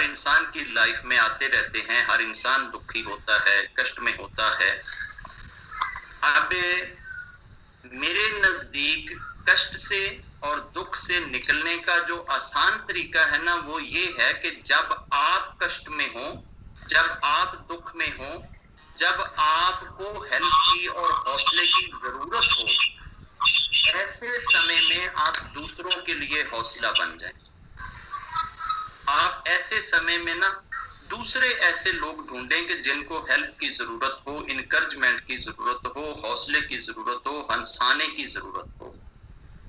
इंसान की लाइफ में आते रहते हैं, हर इंसान दुखी होता है, कष्ट में होता है। अब मेरे नजदीक कष्ट से और दुख से निकलने का जो आसान तरीका है ना, वो ये है कि जब आप कष्ट में हो, जब आप दुख में हो, जब आपको हेल्प की और हौसले की जरूरत हो, ऐसे समय में आप दूसरों के लिए हौसला बन जाएं। आप ऐसे समय में ना दूसरे ऐसे लोग ढूंढें कि जिनको हेल्प की जरूरत हो, इनकरेजमेंट की जरूरत हो, हौसले की जरूरत हो, हंसाने की जरूरत हो।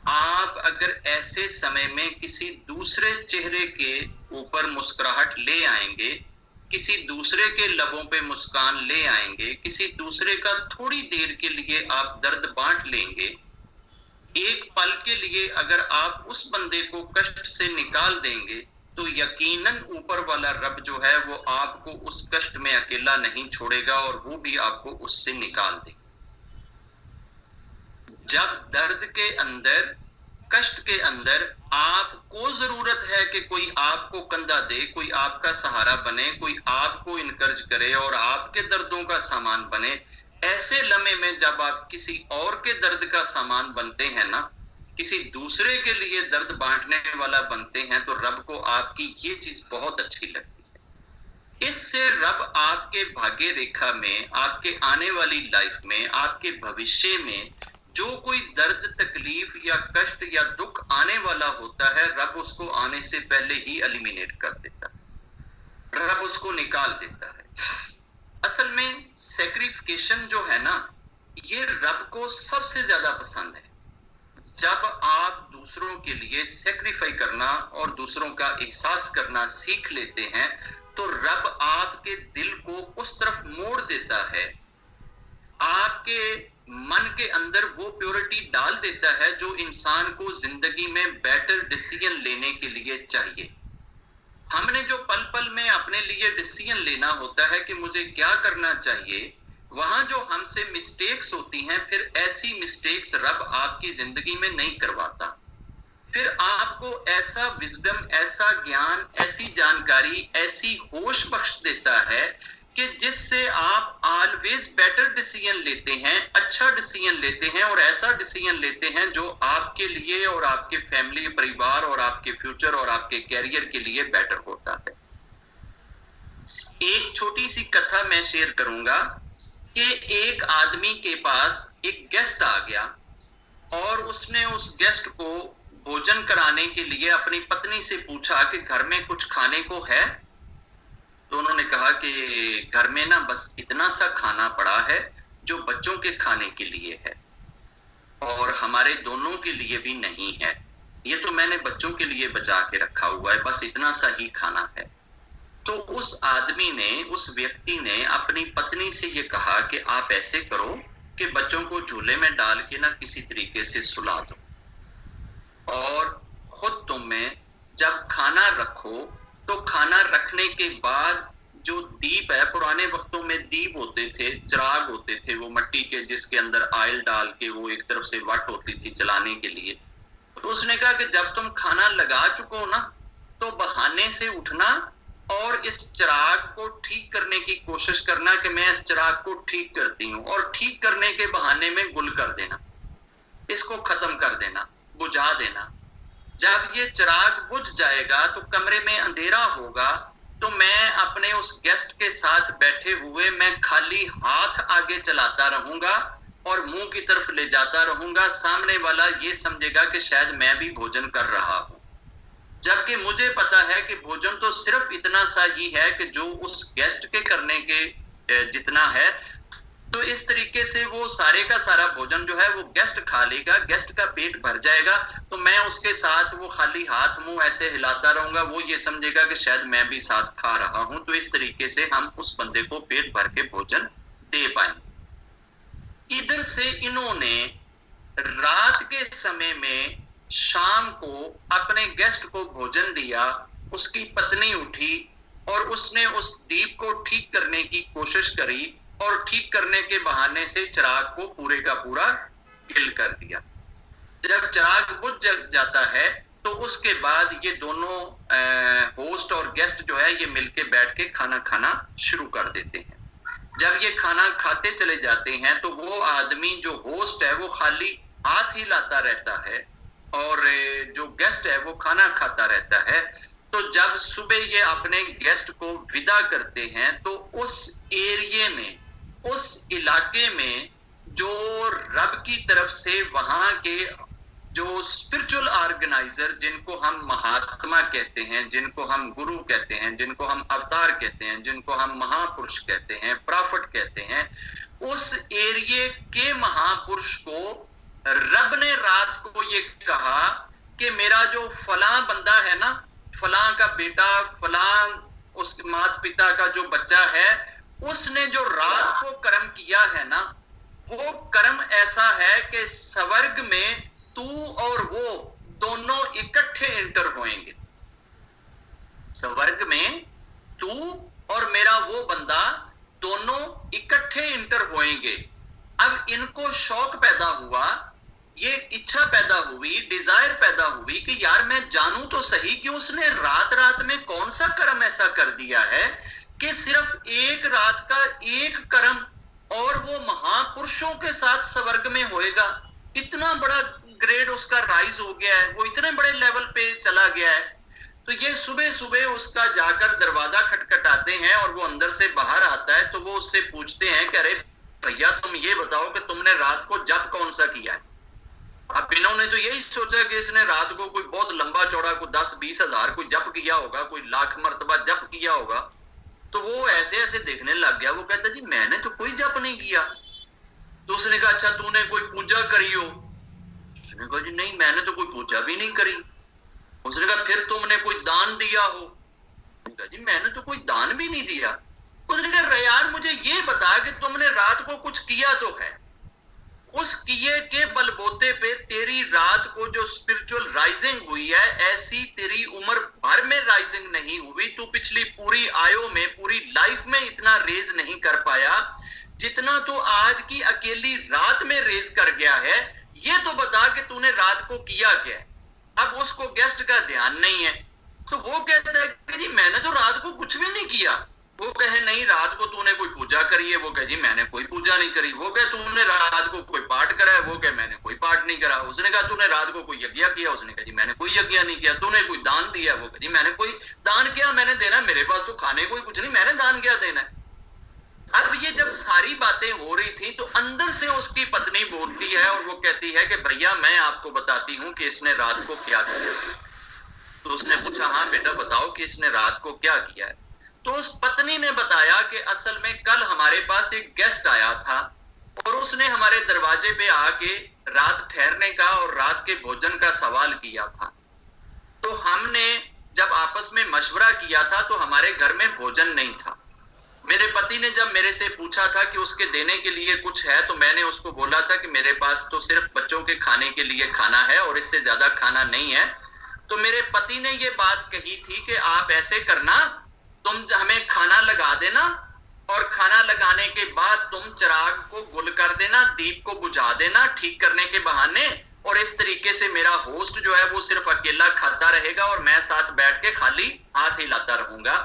आप अगर ऐसे समय में किसी दूसरे चेहरे के ऊपर मुस्कुराहट ले आएंगे, किसी दूसरे के लबों पे मुस्कान ले आएंगे, किसी दूसरे का थोड़ी देर के लिए आप दर्द बांट लेंगे, एक पल के लिए अगर आप उस बंदे को कष्ट से निकाल देंगे, तो यकीनन ऊपर वाला रब जो है वो आपको उस कष्ट में अकेला नहीं छोड़ेगा और वो भी आपको उससे निकाल देगा। जब दर्द के अंदर, कष्ट के अंदर आपको जरूरत है कि कोई आपको कंधा दे, कोई आपका सहारा बने, कोई आपको इनकरेज करे और आपके दर्दों का सामान बने, ऐसे लम्हे में जब आप किसी और के दर्द का सामान बनते हैं ना, किसी दूसरे के लिए दर्द बांटने वाला बनते हैं, तो रब को आपकी ये चीज बहुत अच्छी लगती है। इससे रब आपके भाग्य रेखा में, आपके आने वाली लाइफ में, आपके भविष्य में जो कोई दर्द, तकलीफ या कष्ट या दुख आने वाला होता है, रब उसको आने से पहले ही एलिमिनेट कर देता है, रब उसको निकाल देता है। असल में सैक्रिफिकेशन जो है ना, ये रब को सबसे ज्यादा पसंद है। जब आप दूसरों के लिए सैक्रिफाई करना और दूसरों का एहसास करना सीख लेते हैं, तो रब आपके दिल को उस तरफ मोड़ देता है, आपके मन के अंदर वो प्योरिटी डाल देता है जो इंसान को जिंदगी में बेटर डिसीजन लेने के लिए चाहिए। हमने जो पल पल में अपने लिए डिसीजन लेना होता है कि मुझे क्या करना चाहिए, वहां जो हमसे मिस्टेक्स होती हैं, फिर ऐसी मिस्टेक्स रब आपकी जिंदगी में नहीं करवाता। फिर आपको ऐसा विजडम, ऐसा ज्ञान, ऐसी जानकारी, ऐसी होश बख्श देता है कि जिससे आप ऑलवेज बेटर डिसीजन लेते हैं, अच्छा डिसीजन लेते हैं और ऐसा डिसीजन लेते हैं जो आपके लिए और आपके फैमिली, परिवार और आपके फ्यूचर और आपके कैरियर के लिए बेटर होता है। एक छोटी सी कथा मैं शेयर करूंगा कि एक आदमी के पास एक गेस्ट आ गया और उसने उस गेस्ट को भोजन कराने के लिए अपनी पत्नी से पूछा कि घर में कुछ खाने को है। तो उन्होंने कहा कि घर में ना बस इतना सा खाना पड़ा है जो बच्चों के खाने के लिए है और हमारे दोनों के लिए भी नहीं है, ये तो मैंने बच्चों के लिए बचा के रखा हुआ है, बस इतना सा ही खाना है। तो उस आदमी ने, उस व्यक्ति ने अपनी पत्नी से ये कहा कि आप ऐसे करो कि बच्चों को झूले में डाल के ना किसी तरीके से सुला दो और खुद तुम में जब खाना रखो, तो खाना रखने के बाद जो दीप है, पुराने वक्तों में दीप होते थे, चिराग होते थे वो मट्टी के, जिसके अंदर ऑयल डाल के वो एक तरफ से वट होती थी जलाने के लिए। तो उसने कहा कि जब तुम खाना लगा चुको हो ना, तो बहाने से उठना और इस चिराग को ठीक करने की कोशिश करना कि मैं इस चिराग को ठीक करती हूँ, और ठीक करने के बहाने में गुल कर देना, इसको खत्म कर देना, बुझा देना। जब ये चिराग बुझ जाएगा तो कमरे में अंधेरा होगा, तो मैं अपने उस गेस्ट के साथ बैठे हुए मैं खाली हाथ आगे चलाता रहूंगा और मुंह की तरफ ले जाता रहूंगा। सामने वाला ये समझेगा कि शायद मैं भी भोजन कर रहा हूं, जबकि मुझे पता है कि भोजन तो सिर्फ इतना सा ही है कि जो उस गेस्ट के करने के जितना है। तो इस तरीके से वो सारे का सारा भोजन जो है वो गेस्ट खा लेगा, गेस्ट का पेट भर जाएगा, तो मैं उसके साथ वो खाली हाथ मुंह ऐसे हिलाता रहूंगा, वो ये समझेगा कि शायद मैं भी साथ खा रहा हूं। तो इस तरीके से हम उस बंदे को पेट भर के भोजन दे पाएंगे। इधर से इन्होंने रात के समय में शाम को अपने गेस्ट को भोजन दिया। उसकी पत्नी उठी और उसने उस दीप को ठीक करने की कोशिश करी और ठीक करने के बहाने से चिराग को पूरे का पूरा गिल कर दिया। जब चिराग बुझ जाता है तो उसके बाद ये दोनों होस्ट और गेस्ट जो है ये मिलके बैठ के खाना खाना शुरू कर देते हैं। जब ये खाना खाते चले जाते हैं तो वो आदमी जो होस्ट है वो खाली हाथ ही लाता रहता है और जो गेस्ट है वो खाना खाता रहता है। तो जब सुबह ये अपने गेस्ट को विदा करते हैं तो उस एरिया में, उस इलाके में जो रब की तरफ से वहां के जो स्पिरिचुअल ऑर्गेनाइजर, जिनको हम महात्मा कहते हैं, जिनको हम गुरु कहते हैं, जिनको हम अवतार कहते हैं, जिनको हम महापुरुष कहते हैं, प्रॉफिट कहते हैं, उस एरिया के महापुरुष को रब ने रात को ये कहा कि मेरा जो फलां बंदा है ना, फलां का बेटा, फलां उस माता पिता का जो बच्चा है, उसने जो रात को कर्म किया है ना, वो कर्म ऐसा है कि स्वर्ग में तू और वो दोनों इकट्ठे एंटर होंगे। स्वर्ग में तू और मेरा वो बंदा दोनों इकट्ठे एंटर होंगे। अब इनको शौक पैदा हुआ, ये इच्छा पैदा हुई, डिजायर पैदा हुई कि यार मैं जानूं तो सही कि उसने रात रात में कौन सा कर्म ऐसा कर दिया है कि सिर्फ एक रात का एक कर्म और वो महापुरुषों के साथ स्वर्ग में होएगा। इतना बड़ा ग्रेड उसका राइज हो गया है, वो इतने बड़े लेवल पे चला गया है। तो ये सुबह सुबह उसका जाकर दरवाजा खटखटाते हैं और वो अंदर से बाहर आता है। तो वो उससे पूछते हैं कि अरे भैया तुम ये बताओ कि तुमने रात को जप कौन सा किया है। अब इन्होंने तो यही सोचा कि इसने रात को कोई बहुत लंबा चौड़ा कोई 10-20 हजार कोई जप किया होगा, कोई लाख मर्तबा जप किया होगा। तो वो ऐसे ऐसे देखने लग गया। वो कहता जी मैंने तो कोई जप नहीं किया। तो उसने कहा अच्छा तूने कोई पूजा करी हो? उसने कहा जी नहीं मैंने तो कोई पूजा भी नहीं करी। उसने कहा फिर तुमने कोई दान दिया हो? उसने कहा जी मैंने तो कोई दान भी नहीं दिया। उसने कहा यार मुझे ये बता कि तुमने रात को कुछ किया तो है, उस किए के बलबोते पे तेरी रात को जो स्पिरिचुअल राइजिंग हुई है ऐसी तेरी उम्र भर में राइजिंग नहीं हुई। तू पिछली पूरी आयु में, पूरी लाइफ में इतना रेज नहीं कर पाया जितना तो आज की अकेली रात में रेज कर गया है। ये तो बता कि तूने रात को किया क्या है। अब उसको गेस्ट का ध्यान नहीं है तो वो कहता है कि जी मैंने तो रात को कुछ भी नहीं किया। वो कहे नहीं रात को तूने कोई पूजा करी है? वो कहे जी मैंने कोई पूजा नहीं करी। वो कहे तूने रात को कोई पाठ करा है? वो कहे मैंने कोई पाठ नहीं करा। उसने कहा तूने रात को कोई यज्ञ किया? उसने कहा जी मैंने कोई यज्ञ नहीं किया। तूने कोई दान दिया? वो कहे जी मैंने कोई दान किया, मैंने देना, मेरे पास तो खाने को कुछ नहीं, मैंने दान क्या देना है। अब ये जब सारी बातें हो रही थी तो अंदर से उसकी पत्नी बोलती है और वो कहती है कि भैया मैं आपको बताती हूँ कि इसने रात को क्या किया। तो उसने पूछा हाँ बेटा बताओ कि इसने रात को क्या किया है। तो उस पत्नी ने बताया कि असल में कल हमारे पास एक गेस्ट आया था और उसने हमारे दरवाजे पे आके रात ठहरने का और रात के भोजन का सवाल किया था। तो हमने जब आपस में मशवरा किया था तो हमारे घर में भोजन नहीं था। मेरे पति ने जब मेरे से पूछा था कि उसके देने के लिए कुछ है तो मैंने उसको बोला था कि मेरे पास तो सिर्फ बच्चों के खाने के लिए खाना है और इससे ज्यादा खाना नहीं है। तो मेरे पति ने ये बात कही थी कि आप ऐसे करना, तुम हमें खाना लगा देना और खाना लगाने के बाद तुम चिराग को गुल कर देना, दीप को बुझा देना ठीक करने के बहाने, और इस तरीके से मेरा होस्ट जो है वो सिर्फ अकेला खाता रहेगा और मैं साथ बैठ के खाली हाथ हिलाता रहूंगा।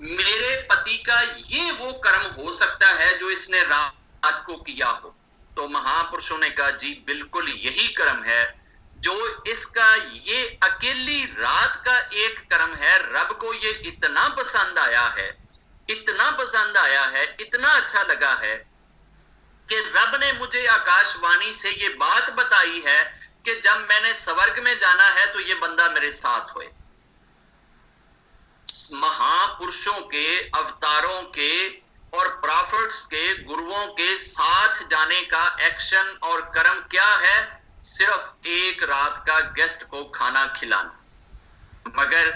मेरे पति का ये वो कर्म हो सकता है जो इसने रात को किया हो। तो महापुरुषों ने कहा जी बिल्कुल यही कर्म है जो इसका ये अकेली रात का एक कर्म है। रब को ये इतना पसंद आया है, इतना पसंद आया है, इतना अच्छा लगा है कि रब ने मुझे आकाशवाणी से ये बात बताई है कि जब मैंने स्वर्ग में जाना है तो ये बंदा मेरे साथ होए। महापुरुषों के, अवतारों के और प्रॉफिट्स के, गुरुओं के साथ जाने का एक्शन और कर्म क्या है? सिर्फ एक रात का गेस्ट को खाना खिलाना। मगर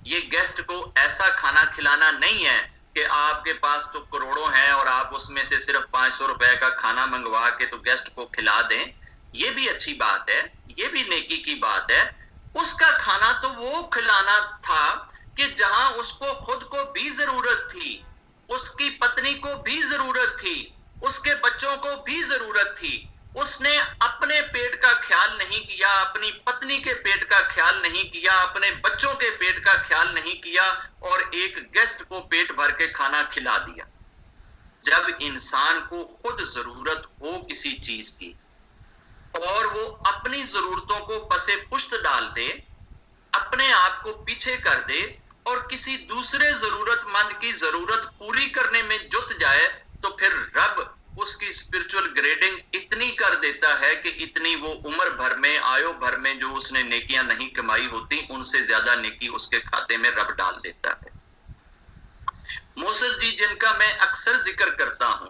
ये गेस्ट को ऐसा खाना खिलाना नहीं है कि आपके पास तो करोड़ों हैं और आप उसमें से सिर्फ 500 रुपए का खाना मंगवा के तो गेस्ट को खिला दें। ये भी अच्छी बात है, ये भी नेकी की बात है। उसका खाना तो वो खिलाना था कि जहां उसको खुद को भी जरूरत थी, उसकी पत्नी को भी जरूरत थी, उसके बच्चों को भी जरूरत थी। उसने अपने पेट का ख्याल नहीं किया, अपनी पत्नी के पेट का ख्याल नहीं किया, अपने बच्चों के पेट का ख्याल नहीं किया। जरूरत हो किसी चीज की और वो अपनी जरूरतों को पसे पुष्ट डाल दे, अपने आप को पीछे कर दे और किसी दूसरे जरूरतमंद की जरूरत पूरी करने में जुट जाए, तो फिर रब उसकी स्पिरिचुअल ग्रेडिंग इतनी कर देता है कि इतनी वो उम्र भर में, आयु भर में जो उसने नेकियां नहीं कमाई होती, उनसे ज्यादा नेकी उसके खाते में रब डाल देता है। मोसेस जी, जिनका मैं अक्सर जिक्र करता हूं,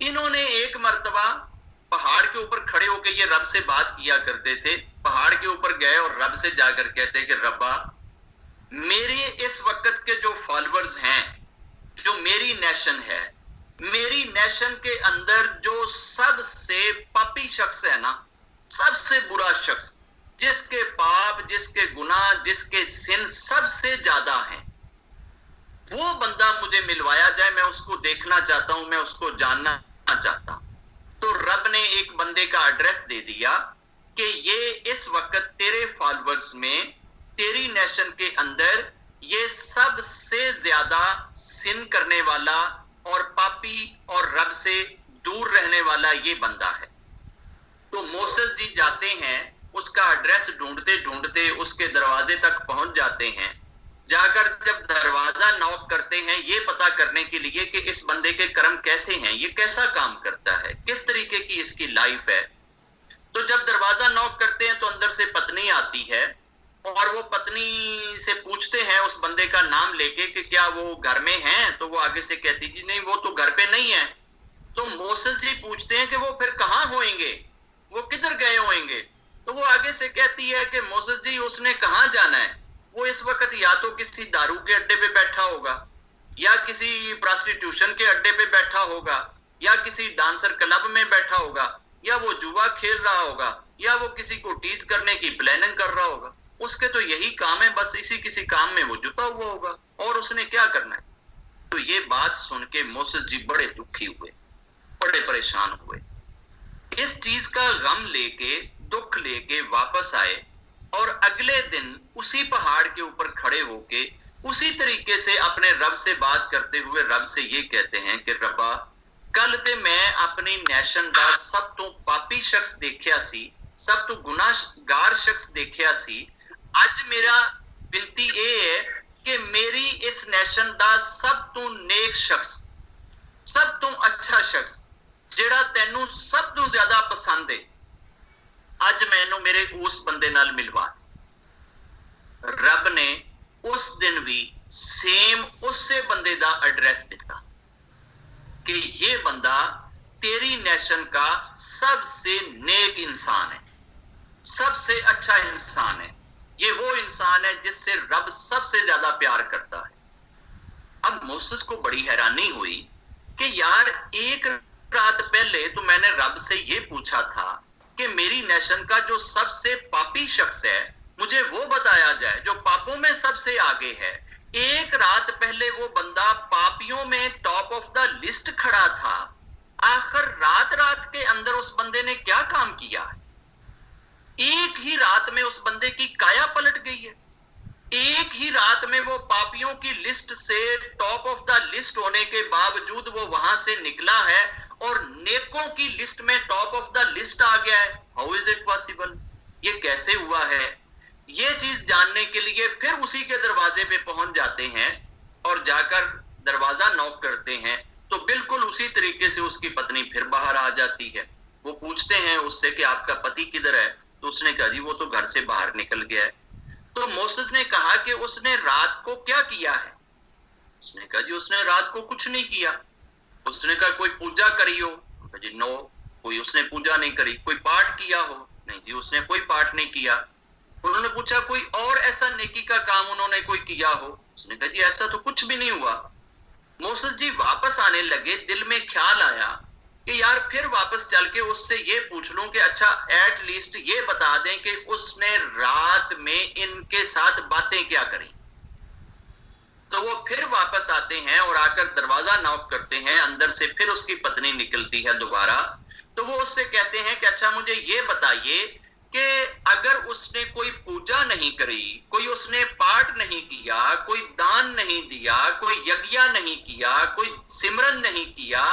इन्होंने एक मर्तबा पहाड़ के ऊपर खड़े होकर ये रब से बात किया करते थे। पहाड़ के ऊपर गए और रब से जाकर कहते कि रब्बा, मेरे इस वक्त के जो फॉलोअर्स हैं, जो मेरी नेशन है, मेरी नेशन के अंदर जो सबसे पापी शख्स है ना, सबसे बुरा शख्स, जिसके पाप, जिसके गुनाह, जिसके सिन सबसे ज्यादा हैं, वो बंदा मुझे मिलवाया जाए। मैं उसको देखना चाहता हूं, मैं उसको जानना चाहता हूं। तो रब ने एक बंदे का एड्रेस दे दिया कि ये इस वक्त तेरे फॉलोअर्स में, तेरी नेशन के अंदर ये सबसे ज्यादा सिन करने वाला और पापी और रब से दूर रहने वाला ये बंदा है। तो मोसेस जी जाते हैं, उसका एड्रेस ढूंढते ढूंढते उसके दरवाजे तक पहुंच जाते हैं। जाकर जब दरवाजा नॉक करते हैं ये पता करने के लिए कि इस बंदे के कर्म कैसे हैं, ये कैसा काम करता है, किस तरीके की इसकी लाइफ है। तो जब दरवाजा नॉक करते हैं तो अंदर से पत्नी आती है और वो पत्नी से पूछते हैं उस बंदे का नाम लेके कि क्या वो घर में है। तो वो आगे से कहती जी नहीं, वो तो घर पे नहीं है। तो मोसेस जी पूछते हैं कि वो फिर कहां होंगे, वो किधर गए होंगे। तो वो आगे से कहती है कि मोसेस जी, उसने कहां जाना है, वो इस वक्त या तो किसी दारू के अड्डे पे बैठा होगा, या किसी प्रोस्टिट्यूशन के अड्डे पे बैठा होगा, या किसी डांसर क्लब में बैठा होगा, या वो जुआ खेल रहा होगा, या वो किसी को टीज करने की प्लानिंग कर रहा होगा। उसके तो यही काम है, बस इसी किसी काम में वो जुटा हुआ होगा, और उसने क्या करना है। तो ये बात सुन के मोसेस जी बड़े दुखी हुए, बड़े परेशान हुए। इस चीज का गम लेके, दुख लेके वापस आए और अगले दिन उसी पहाड़ के ऊपर खड़े होके उसी तरीके से अपने रब से बात करते हुए रब से ये कहते हैं कि रब्बा, कल ते मैं अपनी नेशन का सब तो पापी शख्स देखिया सी, सब तो गुनाहगार शख्स देखिया सी। आज मेरा विनती ये है कि मेरी इस नेशन का सब तो नेक शख्स, सब तो अच्छा शख्स, जेड़ा तेनू सब तो ज्यादा पसंद है, अज मैनू मेरे उस बंदे नाल मिलवा। रब ने उस दिन भी सेम उसे बंदे का एड्रेस दिता कि ये बंदा तेरी नेशन का सबसे नेक इंसान है, सबसे अच्छा इंसान है। ये वो इंसान है जिससे रब सबसे ज्यादा प्यार करता है। अब मोसेस को बड़ी हैरानी हुई कि यार, एक रात पहले तो मैंने रब से ये पूछा था कि मेरी नेशन का जो सबसे पापी शख्स है, मुझे वो बताया जाए जो पापों में सबसे आगे है। एक रात पहले वो बंदा पापियों में टॉप ऑफ द लिस्ट खड़ा था। आखिर रात रात के अंदर उस बंदे ने क्या काम किया है? एक ही रात में उस बंदे की काया पलट गई है। एक ही रात में वो पापियों की लिस्ट से टॉप ऑफ द लिस्ट होने के बावजूद वो वहां से निकला है और नेकों की लिस्ट में टॉप ऑफ द लिस्ट आ गया है। How is it possible? ये कैसे हुआ है? ये चीज जानने के लिए फिर उसी के दरवाजे पे पहुंच जाते हैं और जाकर दरवाजा नॉक करते हैं। तो बिल्कुल उसी तरीके से उसकी पत्नी फिर बाहर आ जाती है। वो पूछते हैं उससे कि आपका पति किधर है? तो उसने कहा जी वो तो घर से बाहर निकल गया है। तो मोसेस ने कहा कि उसने रात को क्या किया है? उसने कहा जी उसने रात को कुछ नहीं किया। उसने कहा कोई पूजा करी हो? जी नो, कोई उसने पूजा नहीं करी। कोई पाठ किया हो? नहीं जी उसने कोई पाठ नहीं किया। उन्होंने पूछा कोई और ऐसा नेकी का काम उन्होंने कोई किया हो? उसने कहा जी ऐसा तो कुछ भी नहीं हुआ। मोसेस जी वापस आने लगे, दिल में ख्याल आया कि यार फिर वापस चल के उससे ये पूछ लूं कि अच्छा एट लीस्ट ये बता दें कि उसने रात में इनके साथ बातें क्या करी। तो वो फिर वापस आते हैं और आकर दरवाजा नॉक करते हैं। अंदर से फिर उसकी पत्नी निकलती है दोबारा। तो वो उससे कहते हैं कि अच्छा मुझे ये बताइए कि अगर उसने कोई पूजा नहीं करी, कोई उसने पाठ नहीं किया, कोई दान नहीं दिया, कोई यज्ञ नहीं किया, कोई सिमरन नहीं किया,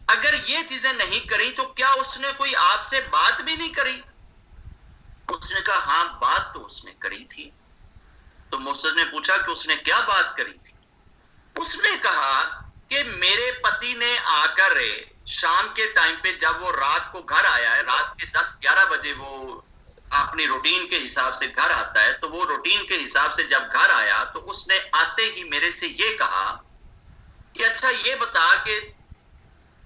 अगर ये चीजें चीजें नहीं करी तो क्या उसने कोई आपसे बात भी नहीं करी? उसने कहा हाँ, बात तो उसने करी थी। तो मोसेस ने पूछा कि उसने क्या बात करी थी? उसने कहा कि मेरे पति ने आकर शाम के टाइम पे जब वो रात को घर आया है, रात के 10-11 बजे वो अपनी रूटीन के हिसाब से घर आता है, तो वो रूटीन के हिसाब से जब घर आया तो उसने आते ही मेरे से ये कहा कि अच्छा ये बता कि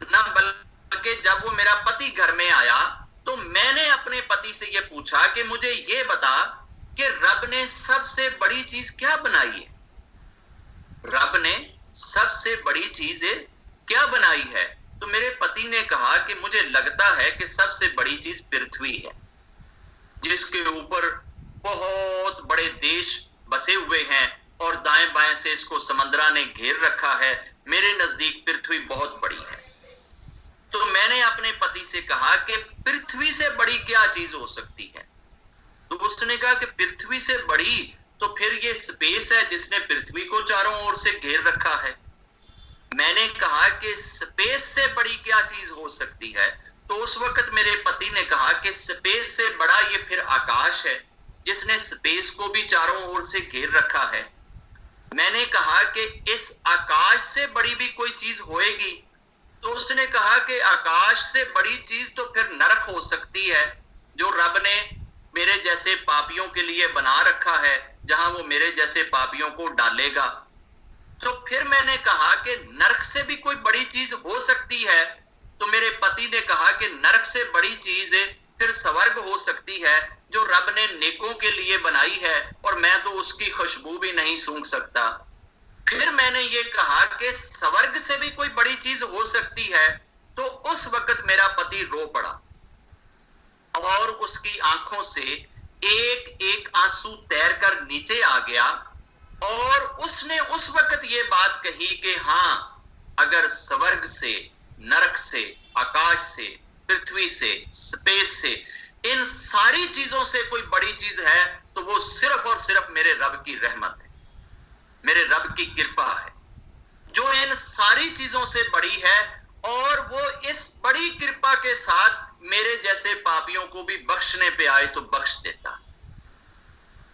ना, बल्कि जब वो मेरा पति घर में आया तो मैंने अपने पति से ये पूछा कि मुझे ये बता कि रब ने सबसे बड़ी चीज क्या बनाई है? रब ने सबसे बड़ी चीज क्या बनाई है? तो मेरे पति ने कहा कि मुझे लगता है कि सबसे बड़ी चीज पृथ्वी है, जिसके ऊपर बहुत बड़े देश बसे हुए हैं और दाएं बाएं से इसको समंदरा ने घेर रखा है। मेरे नजदीक पृथ्वी बहुत बड़ी है। तो मैंने अपने पति से कहा कि पृथ्वी से बड़ी क्या चीज हो सकती है? तो उसने कहा कि पृथ्वी से बड़ी तो फिर ये स्पेस है जिसने पृथ्वी को चारों ओर से घेर रखा है। मैंने कहा कि स्पेस से बड़ी क्या चीज हो सकती है? तो उस वक्त मेरे पति ने कहा कि स्पेस से बड़ा ये फिर आकाश है, जिसने स्पेस को भी चारों ओर से घेर रखा है। मैंने कहा कि इस आकाश से बड़ी भी कोई चीज होएगी? तो उसने कहा कि आकाश से बड़ी चीज तो फिर नरक हो सकती है, जो रब ने मेरे जैसे पापियों के लिए बना रखा है, जहां वो मेरे जैसे पापियों को डालेगा। तो फिर मैंने कहा कि नरक से भी कोई बड़ी चीज हो सकती है? तो मेरे पति ने कहा कि नरक से बड़ी चीज फिर स्वर्ग हो सकती है, जो रब ने नेकों के लिए बनाई है, और मैं तो उसकी खुशबू भी नहीं सूंघ सकता। फिर मैंने ये कहा कि स्वर्ग से भी कोई बड़ी चीज हो सकती है। तो उस वक्त मेरा पति रो पड़ा और उसकी आंखों से एक एक आंसू तैरकर नीचे आ गया, और उसने उस वक्त ये बात कही कि हाँ, अगर स्वर्ग से, नरक से, आकाश से, पृथ्वी से, स्पेस से, इन सारी चीजों से कोई बड़ी चीज है तो वो सिर्फ और सिर्फ मेरे रब की रहमत है, मेरे रब की कृपा है, जो इन सारी चीजों से बड़ी है। और वो इस बड़ी कृपा के साथ मेरे जैसे पापियों को भी बख्शने पे आए तो बख्श देता।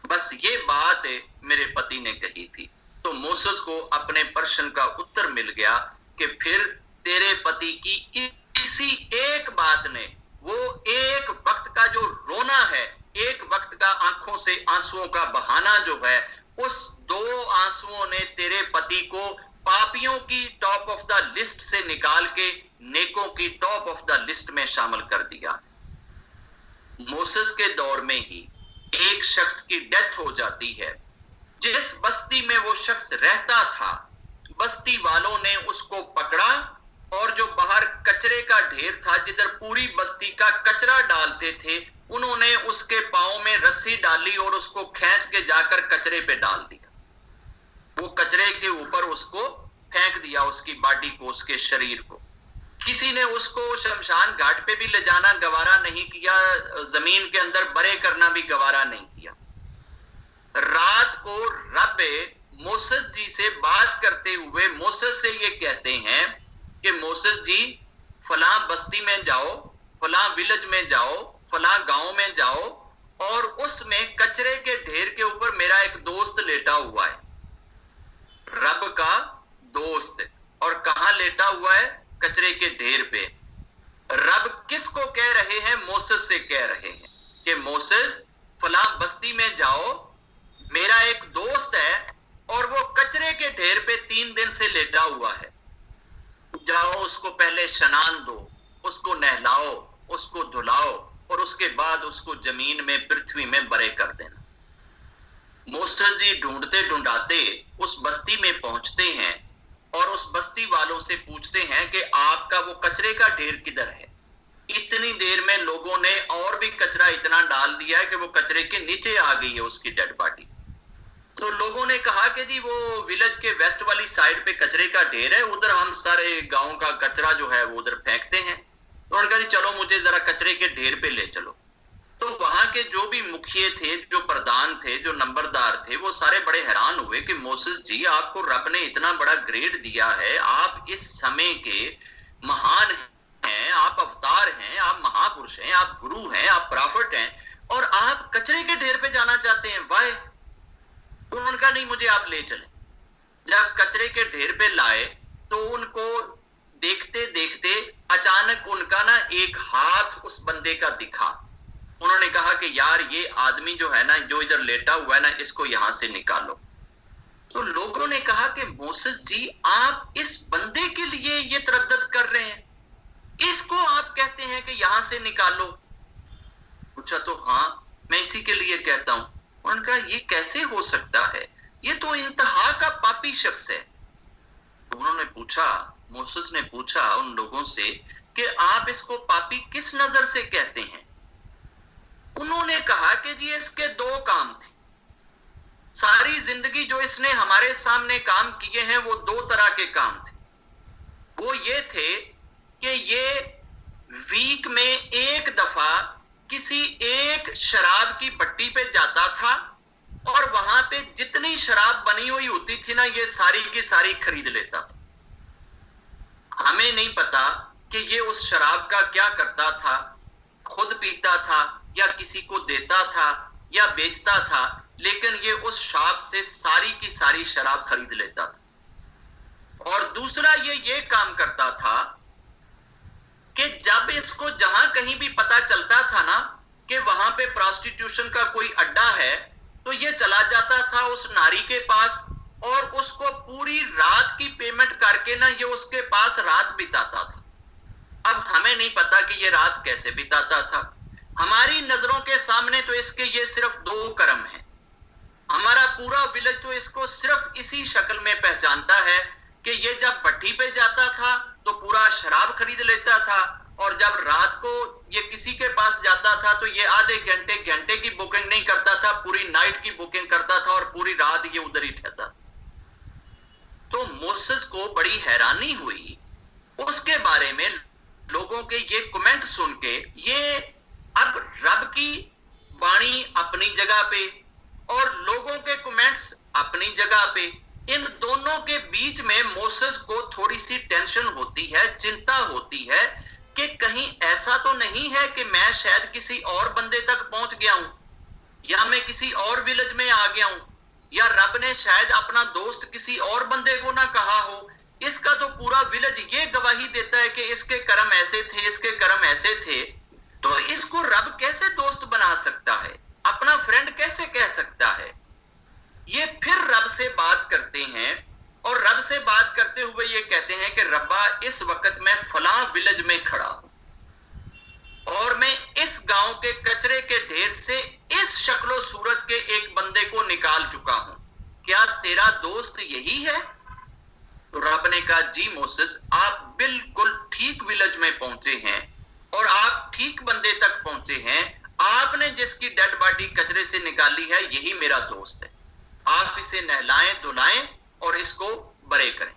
बस ये बात मेरे पति ने कही थी। तो मोसेस को अपने प्रश्न का उत्तर मिल गया कि फिर तेरे पति की इसी एक बात ने, वो एक वक्त का जो रोना है, एक वक्त का आंखों से आंसुओं का बहाना जो है, उस 2 आंसुओं ने तेरे पति को पापियों की टॉप ऑफ द लिस्ट से निकाल के नेकों की टॉप ऑफ द लिस्ट में शामिल कर दिया। मोसेस के दौर में ही एक शख्स की डेथ हो जाती है। जिस बस्ती में वो शख्स रहता था, बस्ती वालों ने उसको पकड़ा, और जो बाहर कचरे का ढेर था, जिधर पूरी बस्ती का कचरा डालते थे, उन्होंने उसके पांव में रस्सी डाली और उसको खींच के जाकर कचरे पे डाल दिया। वो कचरे के ऊपर उसको फेंक दिया, उसकी बॉडी को, उसके शरीर को। किसी ने उसको शमशान घाट पे भी ले जाना गवारा नहीं किया, जमीन के अंदर बड़े करना भी गवारा नहीं किया। रात को रब मोसेस जी से बात करते हुए मोसेस से ये कहते हैं कि मोसेस जी, फलां बस्ती में जाओ, फलां विलेज में जाओ, फलां गांव में जाओ, और उसमें कचरे के ढेर के ऊपर मेरा एक दोस्त लेटा हुआ है, रब का दोस्त। और कहां लेटा हुआ है? कचरे के ढेर पे। रब किसको कह रहे हैं? मोसेस से कह रहे हैं कि मोसेस, फलां बस्ती में जाओ, मेरा एक दोस्त है और वो कचरे के ढेर पे 3 दिन से लेटा हुआ है। जाओ, उसको पहले स्नान दो, उसको नहलाओ, उसको धुलाओ, और उसके बाद उसको जमीन में, पृथ्वी में बड़े कर देना। मोसेस जी ढूंढते ढूंढाते उस बस्ती में पहुंचते हैं और उस बस्ती वालों से पूछते हैं कि आपका वो कचरे का ढेर किधर है? इतनी देर में लोगों ने और भी कचरा इतना डाल दिया है कि वो कचरे के नीचे आ गई है उसकी डेड बॉडी। तो लोगों ने कहा कि जी वो विलेज के वेस्ट वाली साइड पे कचरे का ढेर है, उधर हम सारे गांव का कचरा जो है वो उधर फेंकते हैं। तो उन्होंने कहा चलो मुझे जरा कचरे के ढेर पे ले चलो। तो वहां के जो भी मुखिए थे, जो प्रधान थे, जो नंबरदार थे, वो सारे बड़े हैरान हुए कि मोसेस जी, आपको रब ने इतना बड़ा ग्रेड दिया है, आप इस समय के महान हैं, आप अवतार हैं, आप महापुरुष हैं, आप गुरु हैं, आप प्रॉफिट हैं, और आप कचरे के ढेर पे जाना चाहते हैं, वाह। तो उन्होंने कहा नहीं, मुझे आप ले चले। जब कचरे के ढेर पे लाए तो उनको देखते देखते अचानक उनका ना एक हाथ उस बंदे का दिखा। उन्होंने कहा कि यार ये आदमी जो है ना, जो इधर लेटा हुआ है ना, इसको यहां से निकालो। तो लोगों ने कहा कि मोसेस जी, आप इस बंदे के लिए ये तरद्दद कर रहे हैं, इसको आप कहते हैं कि यहां से निकालो? पूछा तो हाँ, मैं इसी के लिए कहता हूं। उन्होंने कहा ये कैसे हो सकता है, ये तो इंतहा का पापी शख्स है। तो उन्होंने पूछा, मोसेस ने पूछा उन लोगों से कि आप इसको पापी किस नजर से कहते हैं? उन्होंने कहा कि जी इसके दो काम थे। सारी जिंदगी जो इसने हमारे सामने काम किए हैं वो दो तरह के काम थे। वो ये थे कि ये वीक में एक दफा किसी एक शराब की भट्टी पे जाता था और वहां पे जितनी शराब बनी हुई होती थी ना, ये सारी की सारी खरीद लेता था। हमें नहीं पता कि ये उस शराब का क्या करता था, खुद पीता था या किसी को देता था या बेचता था, लेकिन ये उस शराब से सारी की सारी शराब खरीद लेता था। और दूसरा ये काम करता था कि जब इसको जहां कहीं भी पता चलता था ना कि वहां पे प्रोस्टिट्यूशन का कोई अड्डा है, तो ये चला जाता था उस नारी के पास और उसको पूरी रात की पेमेंट करके ना ये उसके पास रात बिताता था। अब हमें नहीं पता कि ये रात कैसे बिताता था। हमारी नजरों के सामने तो इसके ये सिर्फ दो कर्म हैं। हमारा पूरा विलेज तो इसको सिर्फ इसी शक्ल में पहचानता है कि ये जब भट्टी पे जाता था तो पूरा शराब खरीद लेता था, और जब रात को ये किसी के पास जाता था तो ये आधे घंटे की बुकिंग नहीं करता था, पूरी नाइट की बुकिंग करता था और पूरी रात ये उधर ही ठहरता था। तो मोसेस को बड़ी हैरानी हुई उसके बारे में, लोगों के ये कमेंट सुन के। ये अब रब की वाणी अपनी जगह पे और लोगों के कमेंट्स अपनी जगह पे, इन दोनों के बीच में मोसेस को थोड़ी सी टेंशन होती है, चिंता होती है कि कहीं ऐसा तो नहीं है कि मैं शायद किसी और बंदे तक पहुंच गया हूं, या मैं किसी और विलेज में आ गया हूं, या रब ने शायद अपना दोस्त किसी और बंदे को ना कहा हो। इसका तो पूरा विलेज ये गवाही देता है कि इसके कर्म ऐसे थे, इसके कर्म ऐसे थे, तो इसको रब कैसे दोस्त बना सकता है, अपना फ्रेंड कैसे कह सकता है? ये फिर रब से बात करते हैं और रब से बात करते हुए ये कहते हैं कि रब्बा, इस वक्त मैं फलां विलेज में खड़ा हूं और मैं इस गांव के कचरे के ढेर से इस शक्लो सूरत के एक बंदे को निकाल चुका हूं, क्या तेरा दोस्त यही है? तो रब ने कहा, जी मोसेस, आप बिल्कुल ठीक विलेज में पहुंचे हैं और आप ठीक बंदे तक पहुंचे हैं। आपने जिसकी डेड बॉडी कचरे से निकाली है यही मेरा दोस्त है। आप इसे नहलाएं धुलाएं और इसको बरे करें।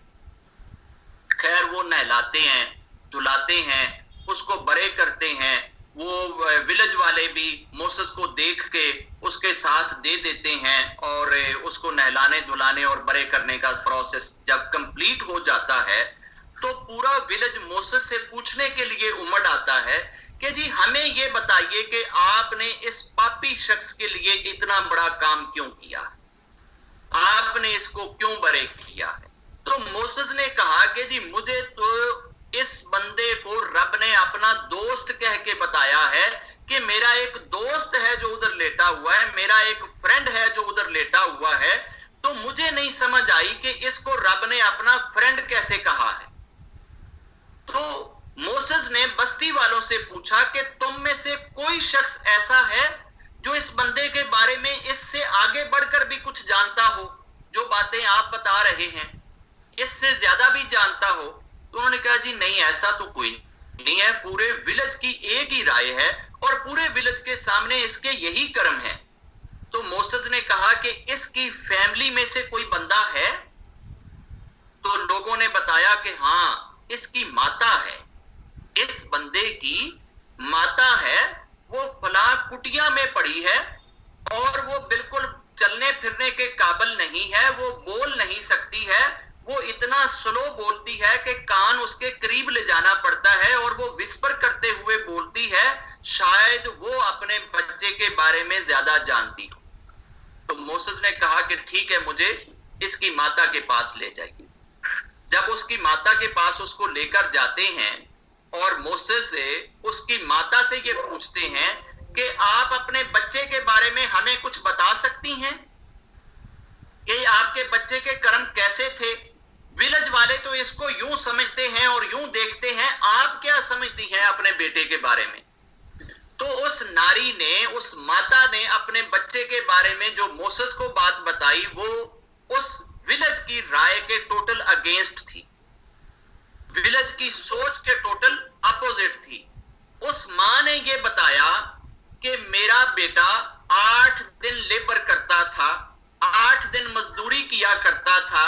खैर वो नहलाते हैं, धुलाते हैं, उसको बरे करते हैं। वो विलेज वाले भी मोसेस को देख के उसके साथ दे देते हैं और उसको नहलाने धुलाने और बरे करने का प्रोसेस जब कंप्लीट हो जाता है तो पूरा विलेज मोसेस से पूछने के लिए उमड़ आता है कि जी हमें ये बताइए कि आपने इस पापी शख्स के लिए इतना बड़ा काम क्यों किया, आपने इसको क्यों बरे किया है? तो मोसेस ने कहा कि जी मुझे तो इस बंदे को रब ने अपना दोस्त कह के बताया है कि मेरा एक दोस्त है जो उधर लेटा हुआ है, मेरा एक फ्रेंड है जो उधर लेटा हुआ है। तो मुझे नहीं समझ आई कि इसको रब ने अपना फ्रेंड कैसे कहा है। तो मोसेस ने बस्ती वालों से पूछा कि तुम में से कोई शख्स ऐसा है जो इस बंदे के बारे में इससे आगे बढ़कर भी कुछ जानता हो, जो बातें आप बता रहे हैं इससे ज्यादा भी जानता हो? तो उन्होंने कहा, जी नहीं, ऐसा तो कोई नहीं है, पूरे विलेज की एक ही राय है और पूरे विलेज के सामने इसके यही कर्म है। तो मोसेस ने कहा कि इसकी फैमिली में से कोई बंदा है? तो लोगों ने बताया कि हाँ, इसकी माता है, इस बंदे की माता है, वो फला कुटिया में पड़ी है और वो बिल्कुल चलने फिरने के काबिल नहीं है, वो बोल नहीं सकती है, वो इतना स्लो बोलती है कि कान उसके करीब ले जाना पड़ता है और वो विस्पर माता के पास ले जाइए। जब उसकी माता के पास उसको लेकर जाते हैं और मोसेस से उसकी माता से ये पूछते हैं कि आप अपने बच्चे के बारे में हमें कुछ बता सकती हैं कि आपके बच्चे के कर्म कैसे थे। विलेज वाले तो इसको यूं समझते हैं और यूं देखते हैं, आप क्या समझती हैं अपने बेटे के बारे में। तो उस नारी ने, उस माता ने अपने बच्चे के बारे में जो मोसेस को बात बताई वो उस विलेज की राय के टोटल अगेंस्ट थी, विलेज की सोच के टोटल अपोजिट थी। उस मां ने यह बताया कि मेरा बेटा 8 दिन लेबर करता था, 8 दिन मजदूरी किया करता था,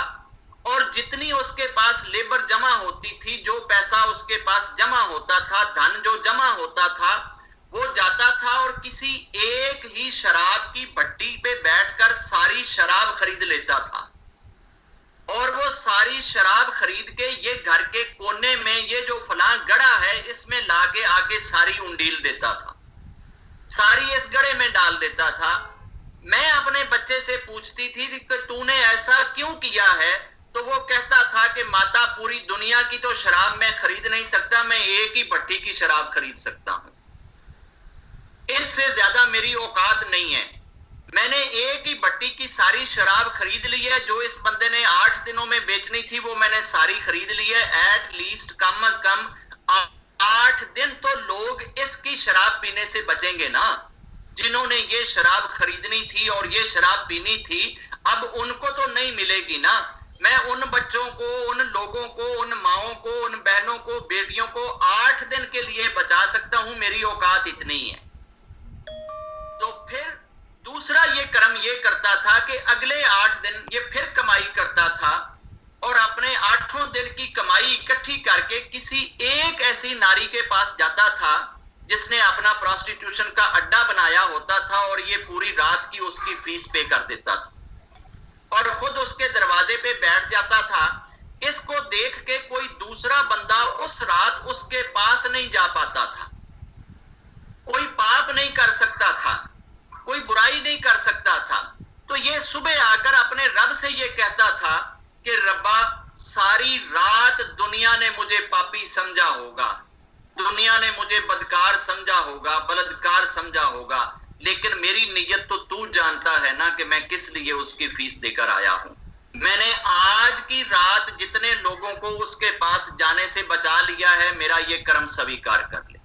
और जितनी उसके पास लेबर जमा होती थी, जो पैसा उसके पास जमा होता था, धन जो जमा होता था, वो जाता था और किसी एक ही शराब की भट्टी पे बैठकर सारी शराब खरीद लेता था। और वो सारी शराब खरीद के ये घर के कोने में ये जो फलां गड़ा है इसमें लाके आके सारी उंडील देता था, सारी इस गड़े में डाल देता था। मैं अपने बच्चे से पूछती थी कि तूने ऐसा क्यों किया है, तो वो कहता था कि माता पूरी दुनिया की तो शराब मैं खरीद नहीं सकता, मैं एक ही भट्टी की शराब खरीद सकता हूं, इससे ज्यादा मेरी औकात नहीं है। मैंने एक ही भट्टी की सारी शराब खरीद ली है, जो इस बंदे ने 8 दिनों में बेचनी थी वो मैंने सारी खरीद ली है। एट लीस्ट कम अज कम 8 दिन तो लोग इसकी शराब पीने से बचेंगे ना, जिन्होंने ये शराब खरीदनी थी और ये शराब पीनी थी। अब उनको तो नहीं मिलेगी ना। मैं उन बच्चों को, उन लोगों को, उन माओं को, उन बहनों को, बेटियों को 8 दिन के लिए बचा सकता हूं, मेरी औकात इतनी है। तो फिर दूसरा ये कर्म ये करता था कि अगले 8 दिन ये फिर कमाई करता था और अपने 8 दिन की कमाई इकट्ठी करके किसी एक ऐसी नारी के पास जाता था जिसने अपना प्रोस्टिट्यूशन का अड्डा बनाया होता था, और ये पूरी रात की उसकी फीस पे कर देता था और खुद उसके दरवाजे पे बैठ जाता था। इसको देख के कोई दूसरा बंदा उस रात उसके पास नहीं जा पाता था, कोई पाप नहीं कर सकता था, कोई बुराई नहीं कर सकता था। तो ये सुबह आकर अपने रब से ये कहता था कि रब्बा, सारी रात दुनिया ने मुझे पापी समझा होगा, दुनिया ने मुझे बदकार समझा होगा, बलात्कार समझा होगा, लेकिन मेरी नीयत तो तू जानता है ना कि मैं किस लिए उसकी फीस देकर आया हूं। मैंने आज की रात जितने लोगों को उसके पास जाने से बचा लिया है, मेरा ये कर्म स्वीकार कर ले।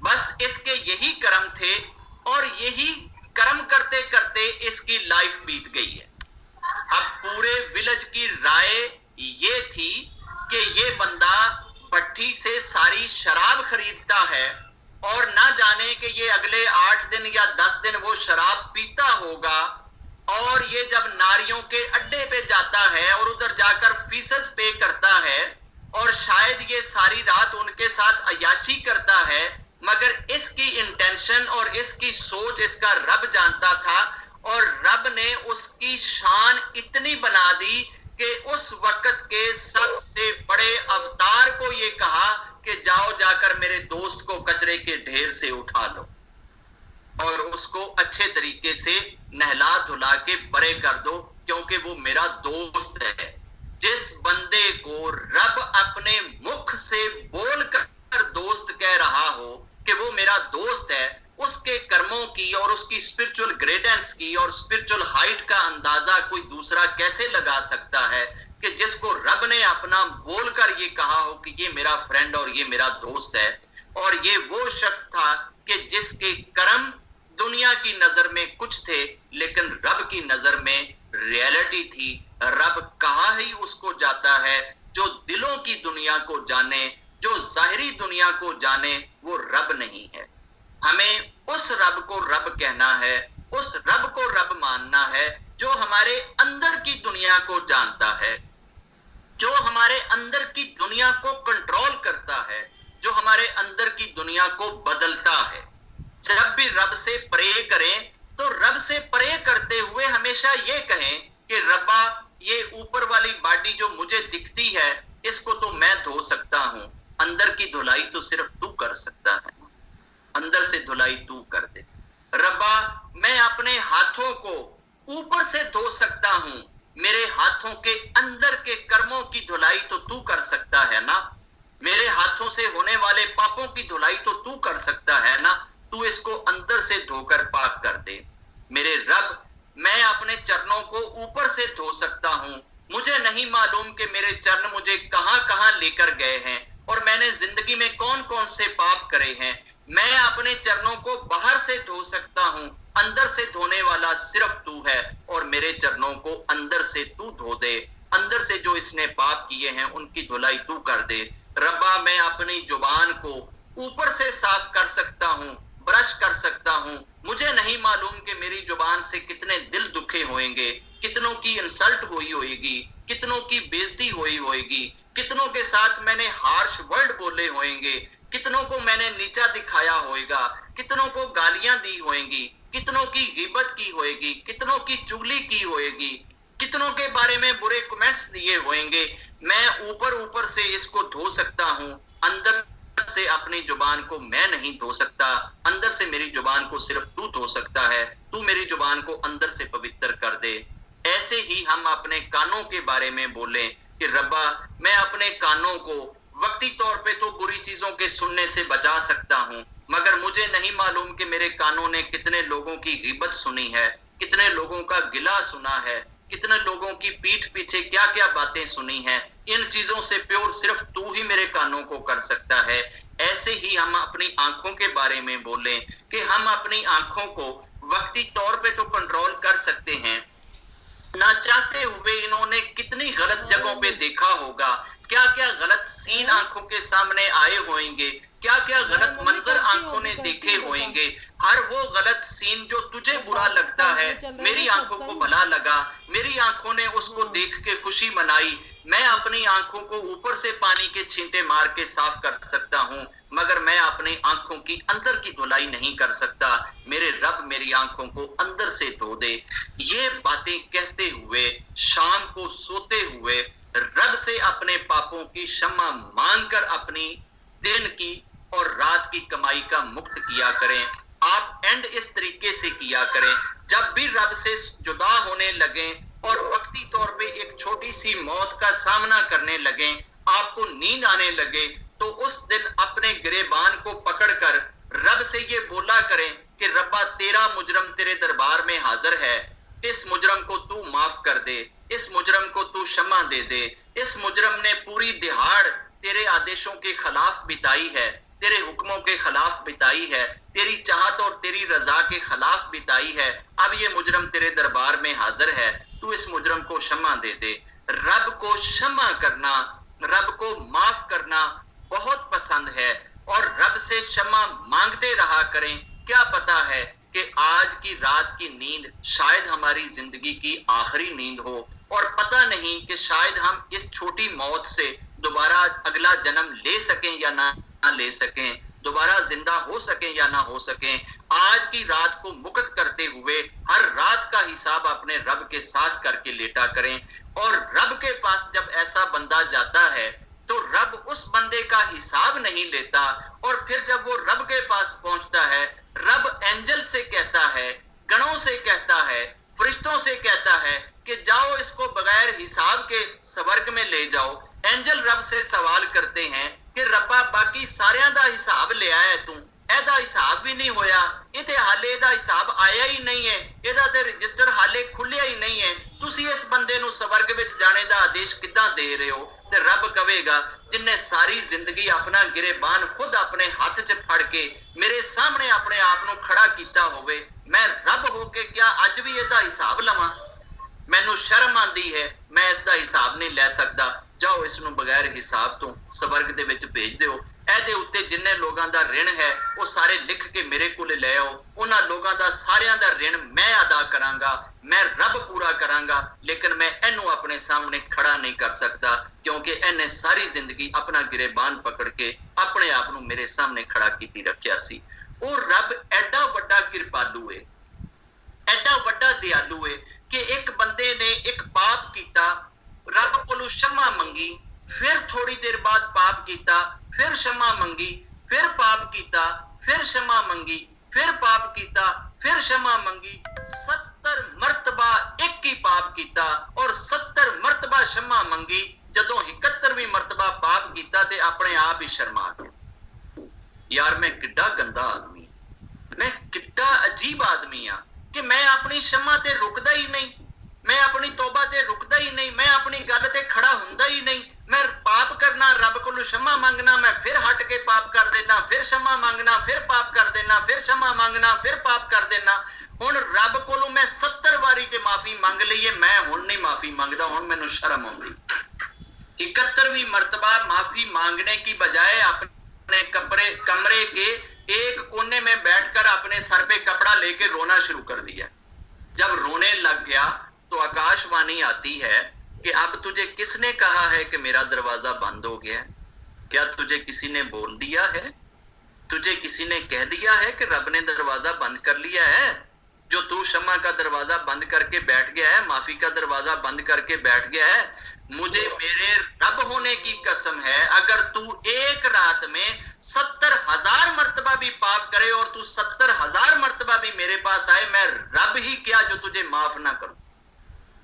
बस इसके यही कर्म थे और यही कर्म करते करते इसकी लाइफ बीत गई है। अब पूरे विलेज की राय ये थी कि ये बंदा भट्टी से सारी शराब खरीदता है और ना जाने कि ये अगले 8 दिन या 10 दिन वो शराब पीता होगा, और ये जब नारियों के अड्डे पे जाता है और उधर जाकर फीसेस पे करता है और शायद ये सारी रात उनके साथ अय्याशी करता है, मगर इसकी इंटेंशन और इसकी सोच इसका रब जानता था। और रब ने उसकी शान इतनी बना दी कि उस वक्त के सबसे बड़े अवतार को ये कहा कि जाओ जाकर मेरे दोस्त को कचरे के ढेर से उठा लो और उसको अच्छे तरीके से नहला धुला के बड़े कर दो, क्योंकि वो मेरा दोस्त है। जिस बंदे को रब अपने मुख से बोलकर दोस्त कह रहा हो कि वो मेरा दोस्त है, उसके कर्मों की और उसकी स्पिरिचुअल ग्रेडेंस की और स्पिरिचुअल हाइट का अंदाजा कोई दूसरा कैसे लगा सकता है कि जिसको रब ने अपना बोलकर ये कहा हो कि ये मेरा फ्रेंड और ये मेरा दोस्त है। और ये वो शख्स था कि जिसके कर्म दुनिया की नजर में कुछ थे, लेकिन रब की नजर में रियलिटी थी। रब कहा ही उसको जाता है, जो दिलों की दुनिया को जाने, जो जाहिरी दुनिया को जाने, वो रब नहीं है। हमें उस रब को रब कहना है, उस रब को रब मानना है जो हमारे अंदर की दुनिया को जानता है, जो हमारे अंदर की दुनिया को कंट्रोल करता है, जो हमारे अंदर की दुनिया को बदलता है। जब भी रब से प्रे करें तो रब से प्रे करते हुए हमेशा ये कहें कि रब्बा, ये ऊपर वाली बॉडी जो मुझे दिखती है इसको तो मैं धो सकता हूं, अंदर की धुलाई तो सिर्फ तू कर सकता है, अंदर से धुलाई तू कर दे। रब्बा, मैं अपने हाथों को ऊपर से धो सकता हूं, मेरे हाथों हाथों के अंदर के कर्मों की धुलाई तो तू कर सकता है ना, मेरे हाथों से होने वाले पापों की धुलाई तो तू कर सकता है ना, तू इसको अंदर से धोकर पाक कर दे। मेरे रब, मैं अपने चरणों को ऊपर से धो सकता हूं, मुझे नहीं मालूम कि मेरे चरण मुझे कहां कहां लेकर गए हैं और मैंने जिंदगी में कौन कौन से पाप करे हैं। मैं अपने चरणों को बाहर से धो सकता हूं, अंदर से धोने वाला सिर्फ तू है, और मेरे चरणों को अंदर से तू धो दे। अंदर से जो इसने पाप किए हैं उनकी धुलाई तू कर दे। रब्बा, मैं अपनी जुबान को ऊपर से साफ कर सकता हूं, ब्रश कर सकता हूं, मुझे नहीं मालूम कि मेरी जुबान से कितने दिल दुखे होंगे, कितनों की इंसल्ट हुई होगी, कितनों की बेइज्जती हुई होगी, कितनों के साथ मैंने हार्श वर्ड बोले होंगे, कितनों को मैंने नीचा दिखाया होगा, कितनों को गालियां दी होंगी, कितनों की गिबत की होगी, कितनों की चुगली की होगी, कितनों के बारे में बुरे कमेंट्स दिए होंगे। मैं ऊपर ऊपर से इसको धो सकता हूं, अंदर से अपनी जुबान को मैं नहीं धो सकता। अंदर से मेरी जुबान को सिर्फ तू धो सकता है। तू मेरी जुबान को अंदर से पवित्र कर दे। ऐसे ही हम अपने कानों के बारे में बोले कि रब्बा, मैं अपने कानों को वक्ती तौर पे तो बुरी चीजों के सुनने से बचा सकता हूं, मगर मुझे नहीं मालूम कि मेरे कानों ने कितने लोगों की गिबत सुनी है, कितने लोगों का गिला सुना है, कितने लोगों की पीठ पीछे क्या क्या बातें सुनी है। इन चीजों से प्योर सिर्फ तू ही मेरे कानों को कर सकता है। ऐसे ही हम अपनी आंखों के बारे में बोले कि हम अपनी आंखों को वक्ती तौर पे तो कंट्रोल कर सकते हैं, ना चाहते हुए इन्होंने कितनी गलत जगहों पे देखा होगा, क्या क्या गलत सीन आंखों के सामने आए होंगे, क्या क्या गलत मंजर आंखों ने देखे होंगे। हर वो गलत सीन जो तुझे बुरा लगता है, मेरी आंखों को भला लगा, मेरी आंखों ने उसको देख के खुशी मनाई। मैं अपनी आंखों को ऊपर से पानी के छींटे मार के साफ कर सकता हूं, मगर मैं अपनी आंखों की अंदर की धुलाई नहीं कर सकता। मेरे रब, मेरी आंखों को अंदर से धो दे। ये बातें कहते हुए शाम को सोते हुए रब से अपने पापों की क्षमा मांगकर अपनी दिन की और रात की कमाई का मुक्त किया करें। आप एंड इस तरीके से किया करें, जब भी रब से जुदा होने लगे और वक्ती तौर पे एक छोटी सी मौत का सामना करने लगे, आपको नींद आने लगे, तो उस दिन अपने गिरेबान को पकड़कर रब से ये बोला करें कि रब्बा, तेरा मुजरम तेरे दरबार में हाजिर है, इस मुजरम को तू माफ कर दे, इस मुजरम को तू क्षमा दे दे। इस मुजरम ने पूरी दिहाड़ तेरे आदेशों के खिलाफ बिताई है, तेरे हुक्मों के खिलाफ बिताई है, तेरी चाहत और तेरी रजा के खिलाफ बिताई है। अब ये मुजरम तेरे दरबार में हाजिर है, तू इस मुजरम को क्षमा दे दे। रब को क्षमा करना, रब को माफ करना बहुत पसंद है, और रब से क्षमा मांगते रहा करें। क्या पता है कि आज की रात की नींद शायद हमारी जिंदगी की आखिरी नींद हो, और पता नहीं कि शायद हम इस छोटी मौत से दोबारा अगला जन्म ले सकें या ना ले सकें, दोबारा जिंदा हो सकें या ना हो सकें। आज की रात को मुक्त करते हुए हर रात का हिसाब अपने रब के साथ करके लेटा करें। और रब के पास जब ऐसा बंदा जाता है तो रब उस बंदे का हिसाब नहीं लेता, और फिर जब वो रब के पास पहुंचता है, रब एंजल से कहता है, गणों से कहता है, फरिश्तों से कहता है कि जाओ इसको बगैर हिसाब के स्वर्ग में ले जाओ। एंजल रब से सवाल करते हैं कि रब्बा, बाकी सारियां दा हिसाब ले आया तू, एदा हिसाब भी नहीं होया, इते हाले दा हिसाब आया ही नहीं है, एदा ते रजिस्टर हाले खुलिया ही नहीं है, तुसी इस बंदे नु स्वर्ग विच जाने दा आदेश किदां दे रहे हो। ते रब कहेगा, जिन्ने सारी जिंदगी अपना गिरेबान खुद अपने हाथ च फड़ के मेरे सामने अपने आप नु खड़ा कीता होवे, मैं रब होके क्या अज भी एदा हिसाब लवां? मैनू शर्म आंदी है, मैं इसका हिसाब नहीं ले सकता। जाओ इसनू बगैर हिसाब तो स्वर्ग दे विच भेज दिओ। ਇਹਦੇ ਉੱਤੇ जिन्ने लोगों का ऋण है वो सारे लिख के मेरे को ले आओ, उन्हां लोगों का सारियां दा ऋण मैं अदा करांगा, मैं रब पूरा करांगा, लेकिन मैं इनू अपने सामने खड़ा नहीं कर सकता, क्योंकि इन्हें सारी जिंदगी अपना गिरेबान पकड़ के अपने आप नू मेरे सामने खड़ा कीती रखिया सी। वो रब एडा वड्डा किरपालू है, एडा वड्डा दयालु है कि एक बंदे ने एक पाप किया, रब कोलों क्षमा मंगी, फिर थोड़ी देर बाद पाप किया, फिर क्षमा मंगी, फिर पाप किया, फिर क्षमा मंगी, फिर पाप किया, फिर क्षमा मंगी। 70 मर्तबा एक ही पाप किया और 70 मर्तबा क्षमा मंगी, जदों 71वीं मरतबा पाप कीता ते अपने आप ही शर्मा गया। यार मैं किड्डा गंदा आदमी, मैं किड्डा अजीब आदमी हाँ कि मैं अपनी क्षमा ते रुकदा ही नहीं, मैं अपनी तौबा ते रुकदा ही नहीं, मैं अपनी गल ते खड़ा हुंदा ही नहीं। मैं पाप करना, रब कोलों क्षमा मंगना, मैं फिर हट के पाप कर देना, फिर क्षमा मंगना, फिर पाप कर देना, फिर क्षमा मंगना, फिर पाप कर देना। हुण रब कोलों मैं 70 वारी ते माफी मंग लईए, मैं हुण नहीं माफी मंगदा, हुण मैनूं शर्म आउंदी। 71वीं मरतबा माफी मांगने की बजाय अपने कमरे के एक कोने में बैठकर अपने सर पे कपड़ा लेके रोना शुरू कर दिया। जब रोने लग गया तो आकाशवाणी आती है कि अब तुझे किसने कहा है कि मेरा दरवाजा बंद हो गया? क्या तुझे किसी ने बोल दिया है? तुझे किसी ने कह दिया है कि रब ने दरवाजा बंद कर लिया है? जो तू क्षमा का दरवाजा बंद करके बैठ गया है, माफी का दरवाजा बंद करके बैठ गया है, मुझे मेरे रब होने की कसम है, अगर तू एक रात में 70,000 मरतबा भी पाप करे और तू 70,000 मरतबा भी मेरे पास आए, मैं रब ही क्या जो तुझे माफ ना करूं।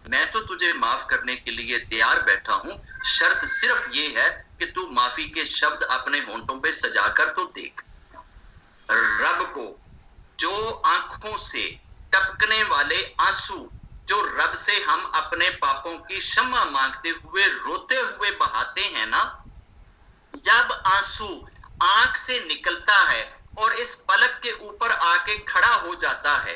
मैं तो तुझे माफ करने के लिए तैयार बैठा हूं, शर्त सिर्फ ये है कि तू माफी के शब्द अपने होंठों पे सजाकर तो देख। रब को जो आंखों से टपकने वाले आंसू जो रब से हम अपने पापों की क्षमा मांगते हुए रोते हुए बहाते हैं ना, जब आंसू आंख से निकलता है और इस पलक के ऊपर आके खड़ा हो जाता है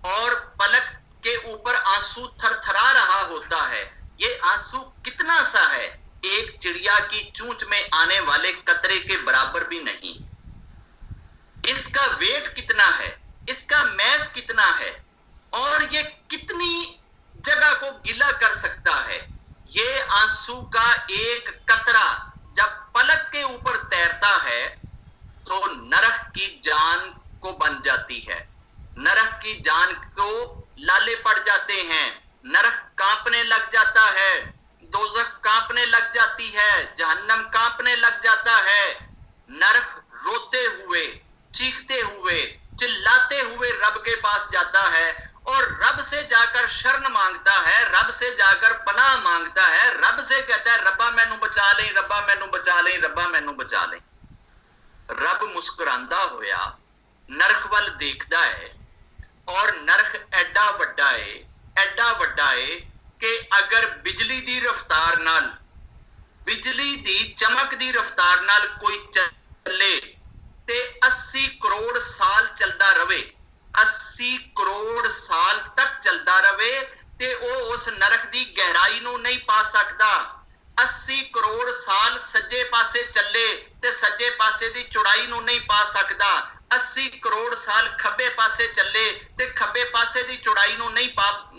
और पलक के ऊपर आंसू थरथरा रहा होता है, ये आंसू कितना सा है, एक चिड़िया की चूंच में आने वाले कतरे के बराबर भी नहीं। इसका वेट कितना है, इसका मैस कितना है और ये कितनी जगह को गीला कर सकता है। ये आंसू का एक कतरा जब पलक के ऊपर तैरता है तो नरक की जान को बन जाती है, नरक की जान को लाले पड़ जाते हैं, नरक कांपने लग जाता है, दोज़ख कांपने लग जाती है, जहन्नम कांपने लग जाता है। नरक रोते हुए, चीखते हुए, चिल्लाते हुए रब के पास जाता है और रब से जाकर शरण मांगता है, रब से जाकर पनाह मांगता है, रब से कहता है रब्बा मैनू बचा ले, रब्बा मैनू बचा ले, रब्बा मैनू बचा ले। रब मुस्कुरांदा होया नरक वल देखदा है और नरक एडा वड्डा है, एडा वड्डा है कि अगर बिजली दी रफ्तार नाल, बिजली दी चमक दी रफ्तार नाल कोई चले ते 80 करोड़ साल चलदा रवे, 80 करोड़ साल तक चलदा रवे ते ओ उस नरक दी गहराई नूं नहीं पा सकदा। 80 करोड़ साल सज्जे पासे चले ते सज्जे पासे दी चौड़ाई नूं नहीं पा सकदा। 80 करोड़ साल खब्बे पासे चले ते खब्बे पासे दी चौड़ाई नूं नहीं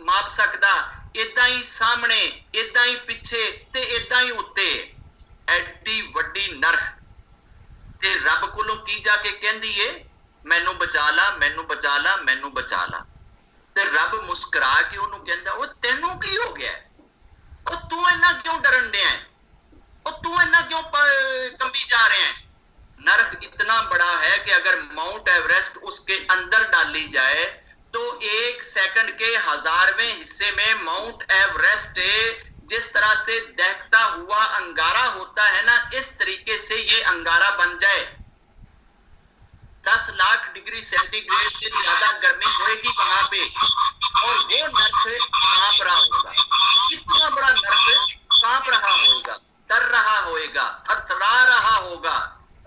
माप सकदा। इदां ही सामने, इदां ही पिछे ते इदां ही उत्ते एडी वड्डी नरक ते रब कोलों की जाके कहंदी है मैनू बचा ला, मैनू बचा ला, मैनू बचा ला। ते रब मुस्कुरा के उन्होंने कहंदा ओ तैनू की हो गया, ओ तू इन्ना क्यों डरन दिया है, ओ तू इन्ना क्यों कंबी जा रहे हैं। नरक इतना बड़ा है कि अगर माउंट एवरेस्ट उसके अंदर डाली जाए तो 1 सेकंड के 1000वें हिस्से में माउंट एवरेस्ट जिस तरह से दहकता हुआ अंगारा होता है ना, इस तरीके से ये अंगारा बन जाए। 10 लाख डिग्री सेंटीग्रेड से ज्यादा गर्मी होएगी वहां पे और वो नर्क कांप रहा होगा, इतना बड़ा नर्क कांप रहा होगा, डर रहा होगा, थरथरा रहा होगा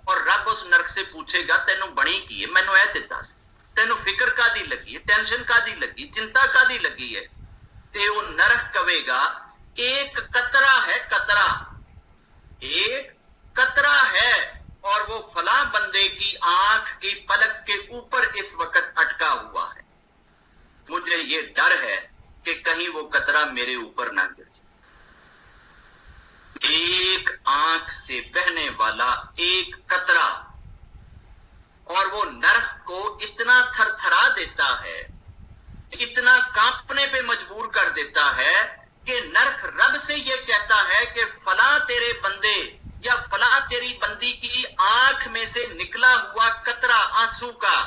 और रब उस नर्क से पूछेगा तेनू बनी की है, मैनू ऐ दिता सी, तेनू फिक्र कादी लगी है, टेंशन कादी लगी, चिंता कादी लगी है। ते वो नरक कहेगा एक कतरा है, कतरा, एक कतरा है और वो फला बंदे की आंख की पलक के ऊपर इस वक्त अटका हुआ है। मुझे ये डर है कि कहीं वो कतरा मेरे ऊपर ना गिर जाए। एक आंख से बहने वाला एक कतरा और वो नरक को इतना थरथरा देता है, इतना कांपने पे मजबूर कर देता है कि नरक रब से ये कहता है कि फला तेरे बंदे या फला तेरी बंदी की आंख में से निकला हुआ कतरा आंसू का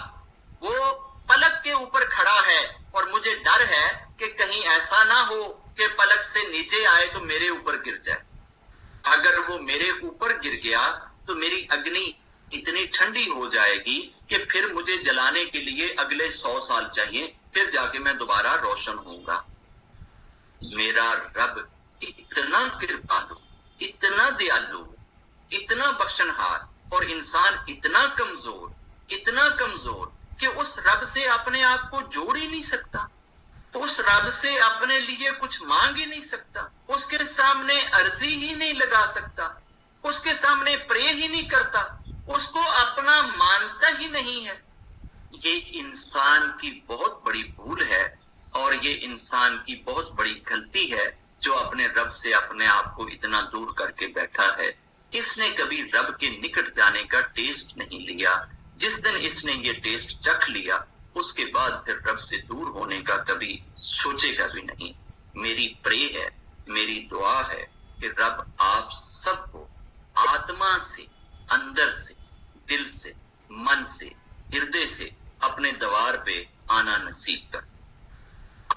वो पलक के ऊपर खड़ा है और मुझे डर है कि कहीं ऐसा ना हो के पलक से नीचे आए तो मेरे ऊपर गिर जाए। अगर वो मेरे ऊपर गिर गया तो मेरी अग्नि इतनी ठंडी हो जाएगी कि फिर मुझे जलाने के लिए अगले 100 साल चाहिए, फिर जाके मैं दोबारा रोशन होऊंगा। मेरा रब इतना कृपालु, इतना दयालु, इतना बख्शनहार, और इंसान इतना कमजोर कि उस रब से अपने आप को जोड़ ही नहीं सकता, उस रब से अपने लिए कुछ मांग ही नहीं सकता, उसके सामने अर्जी ही नहीं लगा सकता, उसके सामने प्रे ही नहीं करता, उसको अपना मानता ही नहीं है। ये इंसान की बहुत बड़ी भूल है और ये इंसान की बहुत बड़ी गलती है जो अपने रब से अपने आप को इतना दूर करके बैठा है। इसने कभी रब के निकट जाने का टेस्ट नहीं लिया। जिस दिन इसने ये टेस्ट चख लिया उसके बाद फिर रब से दूर होने का कभी सोचेगा भी नहीं। मेरी प्रे है, मेरी दुआ है कि रब आप सबको आत्मा से, अंदर से, दिल से, मन से, हृदय से अपने दरबार पे आना नसीब कर,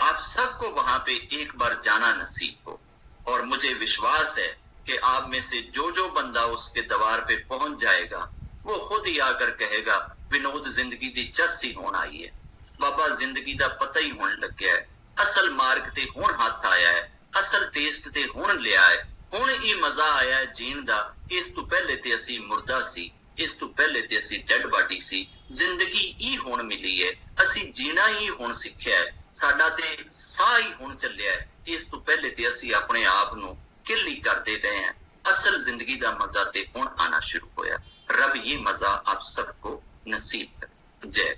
आप सबको वहां पे एक बार जाना नसीब हो। और मुझे विश्वास है कि आप में से जो जो बंदा उसके दरबार पे पहुंच जाएगा वो खुद ही आकर कहेगा विनोद जिंदगी दी चस्सी होना आई है, बाबा जिंदगी दा पता ही होने लग गया है, असल मार्ग ते हुण हाथ आया है, असल टेस्ट ते हुण लिया है, हुण ही मजा आया है जीण दा। इस तो पहले ते असी मुर्दा सी, इस तो पहले ते असी डेड बॉडी सी, जिंदगी ही हुण मिली है, असी जीना ही हुण सिੱਖਿਆ है, साडा ते साह ही हुण ਚੱਲਿਆ है, इस तो पहले ते असी अपने आप ਨੂੰ किल ही करते रहे हैं। असल जिंदगी दा मजा ते हुण आना शुरू होया। रब ये मजा आप सबको नसीब करे। जय